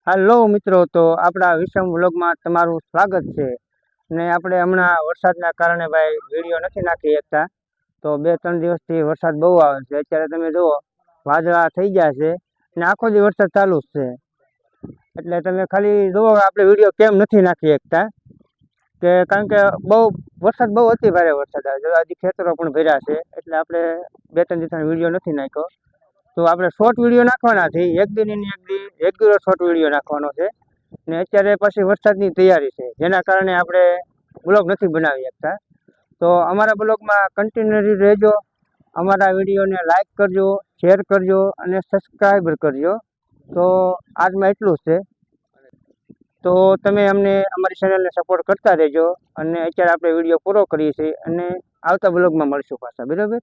હાલો મિત્રો, તો આપણા વિષમ વ્લોગમાં તમારું સ્વાગત છે. ને આપણે હમણાં વરસાદના કારણે ભાઈ વિડીયો નથી નાખી શકતા. તો 2-3 દિવસથી વરસાદ બહુ આવે છે. અત્યારે તમે જુઓ વાદળા થઈ ગયા છે ને આખો દી વરસાદ ચાલુ જ છે. એટલે તમે ખાલી જુઓ આપણે વિડીયો કેમ નથી નાખી શકતા, કે કારણ કે વરસાદ બહુ અતિ ભારે વરસાદ આવે છે. હજી ખેતરો પણ ભર્યા છે, એટલે આપણે 2-3 દિવસનો વિડીયો નથી નાખ્યો. તો આપણે શોર્ટ વિડીયો નાખવાના છે, એક દી એક દી રેગ્યુલર શોર્ટ વિડીયો નાખવાનો છે. ને અત્યારે પછી વરસાદની તૈયારી છે, જેના કારણે આપણે બ્લોગ નથી બનાવી શકતા. તો અમારા બ્લોગમાં કન્ટિન્યુઅસલી રહેજો, અમારા વિડીયોને લાઈક કરજો, શેર કરજો અને સબસ્ક્રાઈબ કરજો. તો આજમાં એટલું જ છે. તો તમે અમને અમારી ચેનલને સપોર્ટ કરતા રહેજો. અને અત્યારે આપણે વિડીયો પૂરો કરીએ છીએ અને આવતા બ્લોગમાં મળશું પાછા, બરાબર.